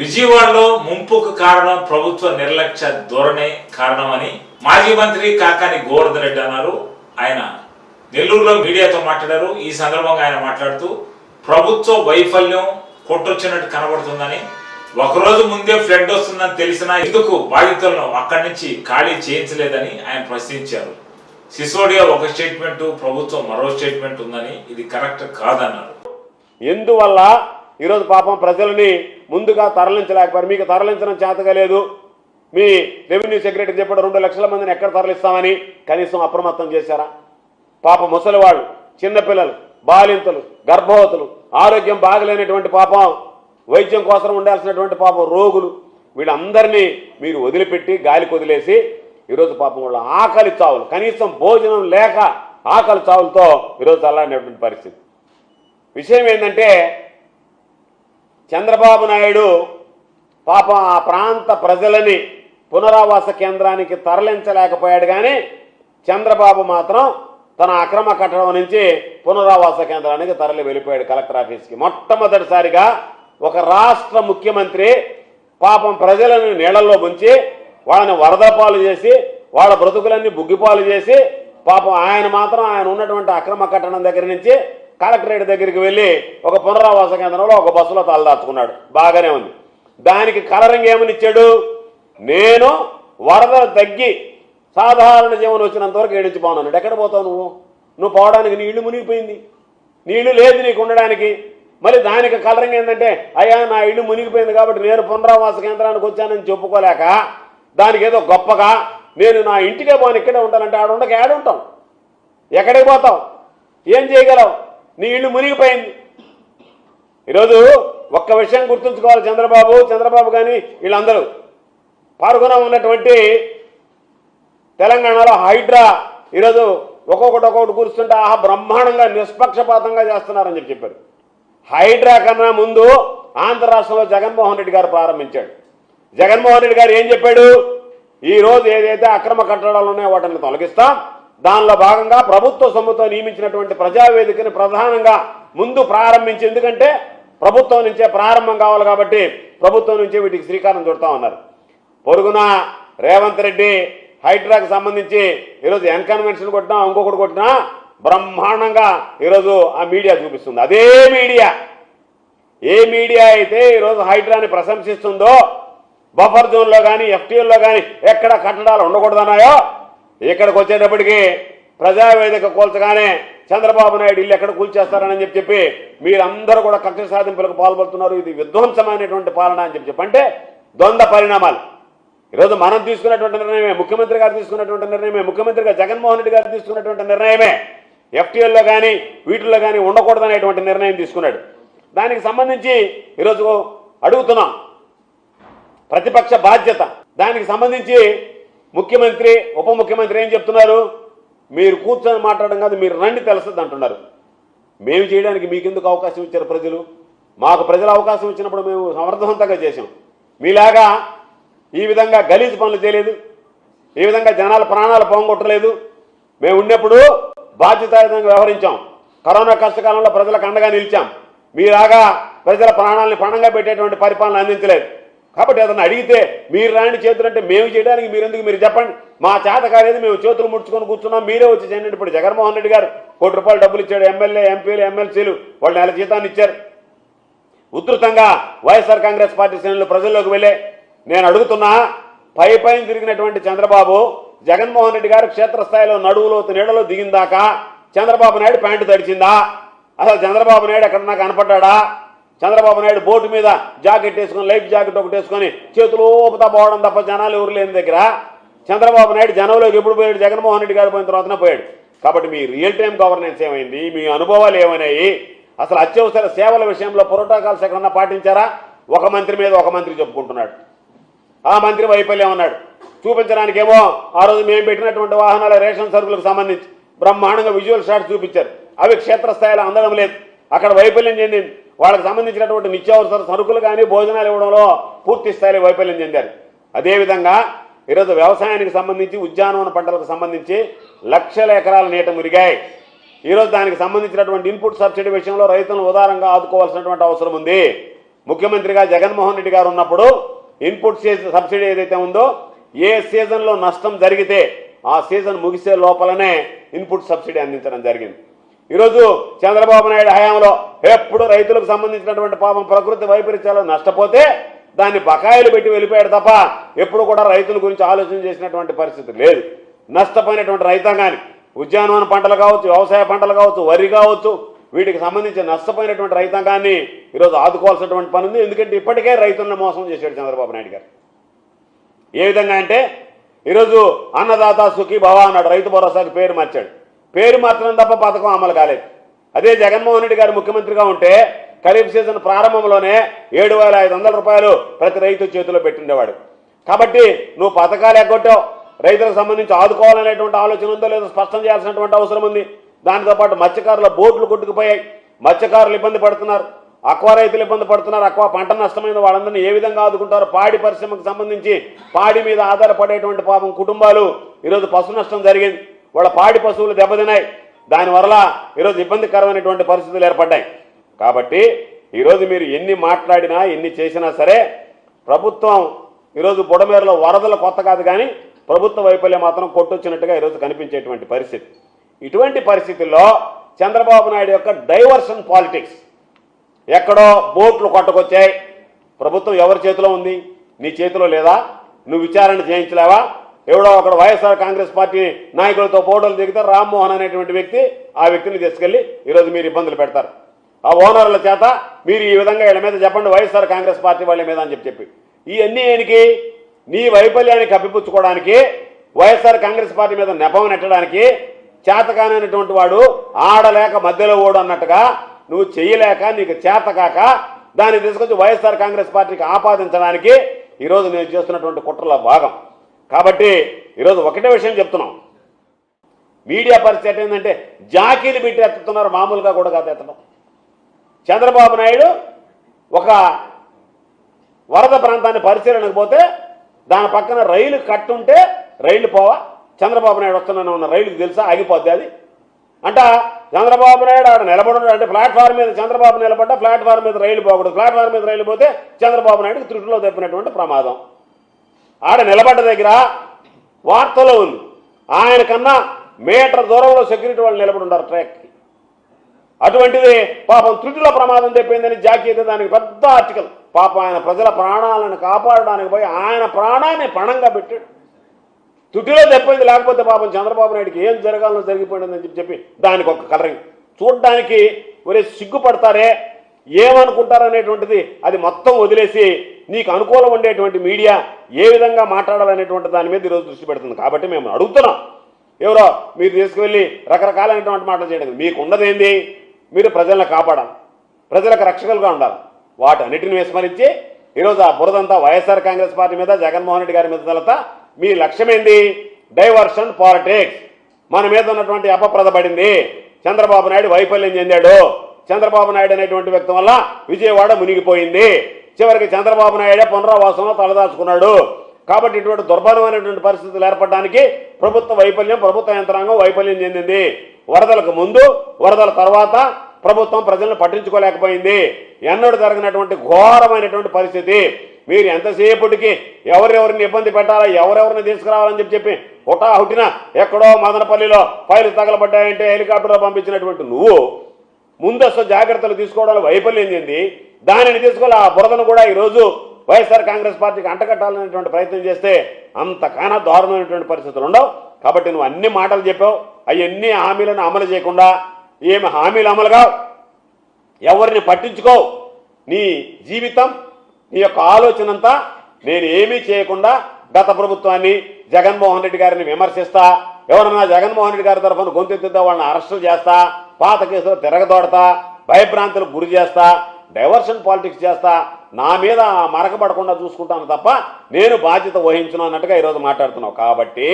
విజయవాడలో ముంపుకు కారణం ప్రభుత్వ నిర్లక్ష్య ధోరణే కారణమని మాజీ మంత్రి కాకాని గోవర్ధన్ రెడ్డి అన్నారు. ఆయన నెల్లూరులో మీడియాతో మాట్లాడారు. ఈ సందర్భంగా ఆయన మాట్లాడుతూ ప్రభుత్వ వైఫల్యం కొట్టొచ్చినట్టు కనబడుతుందని, ఒకరోజు ముందే ఫ్లడ్ వస్తుందని తెలిసినా ఎందుకు బాధితులను అక్కడి నుంచి ఖాళీ చేయించలేదని ఆయన ప్రశ్నించారు. సిసోడియా ఒక స్టేట్మెంట్, ప్రభుత్వం మరో స్టేట్మెంట్ ఉందని, ఇది కరెక్ట్ కాదన్నారు. ఎందువల్ల ఈరోజు పాపం ప్రజలని ముందుగా తరలించలేకపోయారు. మీకు తరలించడం చేతగా లేదు. మీ రెవెన్యూ సెక్రటరీ చెప్పాడు 2 లక్షల మందిని ఎక్కడ తరలిస్తామని. కనీసం అప్రమత్తం చేశారా? పాప ముసలివాళ్ళు, చిన్నపిల్లలు, బాలింతలు, గర్భవతులు, ఆరోగ్యం బాగలేనటువంటి పాపం, వైద్యం కోసం ఉండాల్సినటువంటి పాపం రోగులు, వీళ్ళందరినీ మీరు వదిలిపెట్టి గాలికి వదిలేసి ఈరోజు పాపం వాళ్ళ ఆకలి చావులు, కనీసం భోజనం లేక ఆకలి చావులతో ఈరోజు చల్లాడినటువంటి పరిస్థితి. విషయం ఏంటంటే చంద్రబాబు నాయుడు పాపం ఆ ప్రాంత ప్రజలని పునరావాస కేంద్రానికి తరలించలేకపోయాడు. కానీ చంద్రబాబు మాత్రం తన అక్రమ కట్టడం నుంచి పునరావాస కేంద్రానికి తరలి వెళ్ళిపోయాడు కలెక్టర్ ఆఫీస్కి. మొట్టమొదటిసారిగా ఒక రాష్ట్ర ముఖ్యమంత్రి పాపం ప్రజలను నీళ్లలో ముంచి వాళ్ళని వరద పాలు చేసి వాళ్ళ బ్రతుకులన్నీ బుగ్గిపాలు చేసి పాపం ఆయన మాత్రం ఆయన ఉన్నటువంటి అక్రమ కట్టడం దగ్గర నుంచి కలెక్టరేట్ దగ్గరికి వెళ్ళి ఒక పునరావాస కేంద్రంలో ఒక బస్సులో తలదాచుకున్నాడు. బాగానే ఉంది. దానికి కలరింగ్ ఏమని ఇచ్చాడు? నేను వరద తగ్గి సాధారణ జీవనం వచ్చినంత వరకు ఏడించిపోన్నాడు. ఎక్కడ పోతావు నువ్వు పోవడానికి నీ ఇల్లు మునిగిపోయింది, నీళ్లు లేదు నీకు ఉండడానికి. మళ్ళీ దానికి కలరింగ్ ఏంటంటే అయ్యా నా ఇల్లు మునిగిపోయింది కాబట్టి నేను పునరావాస కేంద్రానికి వచ్చానని చెప్పుకోలేక దానికి ఏదో గొప్పగా నేను నా ఇంటికే పోను ఇక్కడే ఉంటానంటే ఆడుండక ఏడుంటాం, ఎక్కడికి పోతావు, ఏం చేయగలవు? నీ ఇల్లు మునిగిపోయింది. ఈరోజు ఒక్క విషయం గుర్తుంచుకోవాలి. చంద్రబాబు కానీ వీళ్ళందరూ పాల్గొన ఉన్నటువంటి తెలంగాణలో హైడ్రా ఈరోజు ఒక్కొక్కటి కూర్చుంటే ఆహా బ్రహ్మాండంగా నిష్పక్షపాతంగా చేస్తున్నారని చెప్పారు. హైడ్రా కన్నా ముందు ఆంధ్ర రాష్ట్రంలో జగన్మోహన్ రెడ్డి గారు ప్రారంభించాడు. జగన్మోహన్ రెడ్డి గారు ఏం చెప్పాడు? ఈరోజు ఏదైతే అక్రమ కట్టడాలు ఉన్నాయో వాటిని తొలగిస్తాం, దానిలో భాగంగా ప్రభుత్వ సొమ్ముతో నియమించినటువంటి ప్రజావేదికని ప్రధానంగా ముందు ప్రారంభించి, ఎందుకంటే ప్రభుత్వం నుంచే ప్రారంభం కావాలి కాబట్టి ప్రభుత్వం నుంచే వీటికి శ్రీకారం చుడతామన్నారు. పొరుగున రేవంత్ రెడ్డి హైడ్రాకి సంబంధించి ఈరోజు ఎన్కన్వెన్షన్ కొట్టినా ఇంకొకటి కొట్టినా బ్రహ్మాండంగా ఈరోజు ఆ మీడియా చూపిస్తుంది. అదే మీడియా, ఏ మీడియా అయితే ఈరోజు హైడ్రాని ప్రశంసిస్తుందో, బఫర్ జోన్లో కానీ ఎఫ్టీఎల్లో కానీ ఎక్కడ కట్టడాలు ఉండకూడదన్నాయో, ఇక్కడికి వచ్చేటప్పటికి ప్రజావేదిక కూల్చగానే చంద్రబాబు నాయుడు ఇల్లు ఎక్కడ కూల్చేస్తారని చెప్పి మీరందరూ కూడా కక్ష సాధింపులకు పాల్పడుతున్నారు. ఇది విధ్వంసమైనటువంటి పాలన అని చెప్పి అంటే ద్వంద్వ పరిణామాలు. ఈరోజు మనం తీసుకున్నటువంటి నిర్ణయమే, ముఖ్యమంత్రి గారు తీసుకున్నటువంటి నిర్ణయమే, ముఖ్యమంత్రిగా జగన్మోహన్ రెడ్డి గారు తీసుకున్నటువంటి నిర్ణయమే ఎఫ్టీఎల్లో కానీ వీటిల్లో కానీ ఉండకూడదనేటువంటి నిర్ణయం తీసుకున్నాడు. దానికి సంబంధించి ఈరోజు అడుగుతున్నాం ప్రతిపక్ష బాధ్యత. దానికి సంబంధించి ముఖ్యమంత్రి ఉప ముఖ్యమంత్రి ఏం చెప్తున్నారు? మీరు కూర్చొని మాట్లాడడం కాదు, మీరు రండి తెలుస్తుంది అంటున్నారు. మేము చేయడానికి మీకెందుకు అవకాశం ఇచ్చారు ప్రజలు? మాకు ప్రజలు అవకాశం ఇచ్చినప్పుడు మేము సమర్థవంతంగా చేసాం. మీలాగా ఈ విధంగా గలీజు పనులు చేయలేదు, ఈ విధంగా జనాల ప్రాణాలు పోగొట్టలేదు. మేము ఉన్నప్పుడు బాధ్యతాయుతంగా వ్యవహరించాం. కరోనా కష్టకాలంలో ప్రజలకు అండగా నిలిచాం. మీలాగా ప్రజల ప్రాణాలను పణంగా పెట్టేటువంటి పరిపాలన అందించలేదు. కాబట్టి అతను అడిగితే మీరు రాని చేతులు అంటే మేము చేయడానికి మీరెందుకు, మీరు చెప్పండి. మా చేత కాలేదు, మేము చేతులు ముడుచుకొని కూర్చున్నాం, మీరే వచ్చి చేయండి. ఇప్పుడు జగన్మోహన్ రెడ్డి గారు ₹1 కోటి డబ్బులు ఇచ్చాడు. ఎమ్మెల్యే ఎంపీలు ఎమ్మెల్సీలు వాళ్ళు నెల జీతాన్ని ఇచ్చారు. ఉధృతంగా వైఎస్ఆర్ కాంగ్రెస్ పార్టీ శ్రేణులు ప్రజల్లోకి వెళ్ళే. నేను అడుగుతున్నా, పైన తిరిగినటువంటి చంద్రబాబు జగన్మోహన్ రెడ్డి గారు క్షేత్రస్థాయిలో నడువులోతు నీడలో దిగిందాకా చంద్రబాబు నాయుడు ప్యాంటు తడిచిందా? అసలు చంద్రబాబు నాయుడు ఎక్కడన్నా కనపడ్డా? చంద్రబాబు నాయుడు బోటు మీద జాకెట్ వేసుకొని, లైఫ్ జాకెట్ ఒకటి వేసుకొని చేతులు ఊపుతా పోవడం తప్ప జనాలు ఎవరు లేని దగ్గర చంద్రబాబు నాయుడు జనంలోకి ఎప్పుడు పోయాడు? జగన్మోహన్ రెడ్డి గారు పోయిన తర్వాతనే పోయాడు. కాబట్టి మీ రియల్ టైం గవర్నెన్స్ ఏమైంది? మీ అనుభవాలు ఏమైనాయి? అసలు అత్యవసర సేవల విషయంలో ప్రోటోకాల్స్ ఎక్కడన్నా పాటించారా? ఒక మంత్రి మీద ఒక మంత్రి చెప్పుకుంటున్నాడు. ఆ మంత్రి వైఫల్యం ఉన్నాడు. చూపించడానికేమో ఆ రోజు మేము పెట్టినటువంటి వాహనాల రేషన్ సరుకులకు సంబంధించి బ్రహ్మాండంగా విజువల్ షాట్స్ చూపించారు. అవి క్షేత్రస్థాయిలో అందడం లేదు. అక్కడ వైఫల్యం చెందింది. వాళ్ళకి సంబంధించినటువంటి నిత్యావసర సరుకులు కానీ భోజనాలు ఇవ్వడంలో పూర్తి స్థాయిలో వైఫల్యం చెందారు. అదేవిధంగా ఈరోజు వ్యవసాయానికి సంబంధించి, ఉద్యానవన పంటలకు సంబంధించి లక్షల ఎకరాల నీట మురిగాయి. ఈరోజు దానికి సంబంధించినటువంటి ఇన్పుట్ సబ్సిడీ విషయంలో రైతులను ఉదారంగా ఆదుకోవాల్సినటువంటి అవసరం ఉంది. ముఖ్యమంత్రిగా జగన్మోహన్ రెడ్డి గారు ఉన్నప్పుడు ఇన్పుట్ సబ్సిడీ ఏదైతే ఉందో ఏ సీజన్లో నష్టం జరిగితే ఆ సీజన్ ముగిసే లోపలనే ఇన్పుట్ సబ్సిడీ అందించడం జరిగింది. ఈరోజు చంద్రబాబు నాయుడు హయాంలో ఎప్పుడు రైతులకు సంబంధించినటువంటి పాపం ప్రకృతి వైపరీత్యాలు నష్టపోతే దాన్ని బకాయిలు పెట్టి వెళ్ళిపోయాడు తప్ప ఎప్పుడు కూడా రైతుల గురించి ఆలోచన చేసినటువంటి పరిస్థితి లేదు. నష్టపోయినటువంటి రైతాంగాన్ని ఉద్యానవన పంటలు కావచ్చు, వ్యవసాయ పంటలు కావచ్చు, వరి కావచ్చు, వీటికి సంబంధించి నష్టపోయినటువంటి రైతాంగాన్ని ఈరోజు ఆదుకోవాల్సినటువంటి పని ఉంది. ఎందుకంటే ఇప్పటికే రైతులను మోసం చేశాడు చంద్రబాబు నాయుడు గారు. ఏ విధంగా అంటే ఈరోజు అన్నదాత సుఖీ భవ అన్నాడు, రైతు భరోసాకి పేరు మార్చాడు. పేరు మార్చడం తప్ప పథకం అమలు కాలేదు. అదే జగన్మోహన్ రెడ్డి గారు ముఖ్యమంత్రిగా ఉంటే ఖరీఫ్ సీజన్ ప్రారంభంలోనే 7,500 రూపాయలు ప్రతి రైతు చేతిలో పెట్టిండేవాడు. కాబట్టి నువ్వు పథకాలు ఎగ్గొట్టావు, రైతులకు సంబంధించి ఆదుకోవాలనేటువంటి ఆలోచన ఉందో లేదో స్పష్టం చేయాల్సినటువంటి అవసరం ఉంది. దానితో పాటు మత్స్యకారుల బోట్లు కొట్టుకుపోయాయి, మత్స్యకారులు ఇబ్బంది పడుతున్నారు, అక్వా రైతులు ఇబ్బంది పడుతున్నారు. అక్వా పంట నష్టమైన వాళ్ళందరినీ ఏ విధంగా ఆదుకుంటారు? పాడి పరిశ్రమకు సంబంధించి పాడి మీద ఆధారపడేటువంటి పాపం కుటుంబాలు ఈరోజు పశు నష్టం జరిగింది, వాళ్ళ పాడి పశువులు దెబ్బతిన్నాయి. దానివల్ల ఈరోజు ఇబ్బందికరమైనటువంటి పరిస్థితులు ఏర్పడ్డాయి. కాబట్టి ఈరోజు మీరు ఎన్ని మాట్లాడినా ఎన్ని చేసినా సరే ప్రభుత్వం ఈరోజు బుడమేరులో వరదలు కొత్త కాదు, కానీ ప్రభుత్వ వైఫల్యం మాత్రం కొట్టొచ్చినట్టుగా ఈరోజు కనిపించేటువంటి పరిస్థితి. ఇటువంటి పరిస్థితుల్లో చంద్రబాబు నాయుడు యొక్క డైవర్షన్ పాలిటిక్స్, ఎక్కడో బోట్లు కొట్టకొచ్చాయి, ప్రభుత్వం ఎవరి చేతిలో ఉంది? నీ చేతిలో లేదా? నువ్వు విచారణ చేయించలేవా? ఎవడో ఒకడు వైఎస్ఆర్ కాంగ్రెస్ పార్టీ నాయకులతో ఫోటోలు దిగితే రామ్మోహన్ అనేటువంటి వ్యక్తి ఆ వ్యక్తిని తీసుకెళ్లి ఈరోజు మీరు ఇబ్బందులు పెడతారు. ఆ ఓనర్ల చేత మీరు ఈ విధంగా వీళ్ళ మీద చెప్పండి, వైఎస్ఆర్ కాంగ్రెస్ పార్టీ వాళ్ళ మీద అని చెప్పి ఇవన్నీ ఏనికి? నీ వైఫల్యాన్ని కప్పిపుచ్చుకోవడానికి, వైఎస్ఆర్ కాంగ్రెస్ పార్టీ మీద నెపం నెట్టడానికి, చేతకానటువంటి వాడు ఆడలేక మధ్యలో ఓడు అన్నట్టుగా నువ్వు చెయ్యలేక నీకు చేతకాక దాన్ని తీసుకొచ్చి వైఎస్ఆర్ కాంగ్రెస్ పార్టీకి ఆపాదించడానికి ఈరోజు నేను చేస్తున్నటువంటి కుట్రలో భాగం. కాబట్టి ఈరోజు ఒకటే విషయం చెప్తున్నాం, మీడియా పరిస్థితి ఏంటంటే జాకీలు పెట్టి ఎత్తుతున్నారు, మామూలుగా కూడా కాదు ఎత్తడం. చంద్రబాబు నాయుడు ఒక వరద ప్రాంతాన్ని పరిశీలనకు పోతే దాని పక్కన రైలు కట్టుంటే రైలు పోవా? చంద్రబాబు నాయుడు వస్తున్నాను ఉన్న రైలుకి తెలుసా ఆగిపోద్ది అది అంట. చంద్రబాబు నాయుడు ఆడ నిలబడు అంటే ప్లాట్ఫామ్ మీద చంద్రబాబు నిలబడ్డా ప్లాట్ఫామ్ మీద రైలు పోకూడదు, ప్లాట్ఫామ్ మీద రైలు పోతే చంద్రబాబు నాయుడుకి త్రుటిలో తప్పినటువంటి ప్రమాదం. ఆడ నిలబడ్డ దగ్గర వార్తలో ఉంది, ఆయన కన్నా మీటర్ దూరంలో సెక్యూరిటీ వాళ్ళు నిలబడి ఉన్నారు ట్రాక్కి. అటువంటిది పాపం త్రుటిలో ప్రమాదం తెప్పిందని జాకీ అయితే దానికి పెద్ద ఆర్టికల్. పాపం ఆయన ప్రజల ప్రాణాలను కాపాడడానికి పోయి ఆయన ప్రాణాన్ని పణంగా పెట్టాడు. త్రుటిలో తెప్పింది, లేకపోతే పాపం చంద్రబాబు నాయుడికి ఏం జరగాలో జరిగిపోయిందని చెప్పి దానికి ఒక కలరింగ్. చూడడానికి ఒరే సిగ్గుపడతారే, ఏమనుకుంటారనేటువంటిది అది మొత్తం వదిలేసి నీకు అనుకూలం ఉండేటువంటి మీడియా ఏ విధంగా మాట్లాడాలనేటువంటి దాని మీద ఈరోజు దృష్టి పెడుతుంది. కాబట్టి మేము అడుగుతున్నాం, ఎవరో మీరు తీసుకువెళ్ళి రకరకాలైనటువంటి మాటలు చేయడం మీకు ఉన్నదేంది? మీరు ప్రజలను కాపాడాలి, ప్రజలకు రక్షకులుగా ఉండాలి. వాటన్నిటిని విస్మరించి ఈరోజు ఆ బురదంతా వైఎస్ఆర్ కాంగ్రెస్ పార్టీ మీద, జగన్మోహన్ రెడ్డి గారి మీద తలతా. మీ లక్ష్యం ఏంది? Diversion politics. మన మీద ఉన్నటువంటి అపప్రదపడింది, చంద్రబాబు నాయుడు వైఫల్యం చెందాడు, చంద్రబాబు నాయుడు అనేటువంటి వ్యక్తి వల్ల విజయవాడ మునిగిపోయింది, చివరికి చంద్రబాబు నాయుడే పునరావాసంలో తలదాచుకున్నాడు. కాబట్టి ఇటువంటి దుర్భరమైనటువంటి పరిస్థితులు ఏర్పడడానికి ప్రభుత్వ వైఫల్యం, ప్రభుత్వ యంత్రాంగం వైఫల్యం చెందింది. వరదలకు ముందు, వరదల తర్వాత ప్రభుత్వం ప్రజలను పట్టించుకోలేకపోయింది. ఎన్నడూ జరగనటువంటి ఘోరమైనటువంటి పరిస్థితి. మీరు ఎంతసేపటికి ఎవరెవరిని ఇబ్బంది పెట్టాలా, ఎవరెవరిని తీసుకురావాలని చెప్పి హుటాహుటిన ఎక్కడో మదనపల్లిలో ఫైలు తగలబడ్డాయంటే హెలికాప్టర్లో పంపించినటువంటి నువ్వు ముందస్తు జాగ్రత్తలు తీసుకోవడంలో వైఫల్యం చెంది దానిని తీసుకొని ఆ బురదను కూడా ఈరోజు వైఎస్ఆర్ కాంగ్రెస్ పార్టీకి అంటకట్టాలనేటువంటి ప్రయత్నం చేస్తే అంతకన్నా దారుణమైనటువంటి పరిస్థితులు ఉండవు. కాబట్టి నువ్వు అన్ని మాటలు చెప్పావు, అవన్నీ హామీలను అమలు చేయకుండా ఏమి హామీలు అమలు కావు, ఎవరిని పట్టించుకో. నీ జీవితం, నీ యొక్క ఆలోచన అంతా నేను ఏమీ చేయకుండా గత ప్రభుత్వాన్ని, జగన్మోహన్ రెడ్డి గారిని విమర్శిస్తా, ఎవరన్నా జగన్మోహన్ రెడ్డి గారి తరఫున గొంతెత్తితే వాళ్ళని అరెస్టు చేస్తా, పాత కేసులు తిరగదోడతా, భయభ్రాంతులకు గురి చేస్తా, డైవర్షన్ పాలిటిక్స్ చేస్తా, నా మీద మరకబడకుండా చూసుకుంటాను తప్ప నేను బాధ్యత వహించును అన్నట్టుగా ఈరోజు మాట్లాడుతున్నావు. కాబట్టి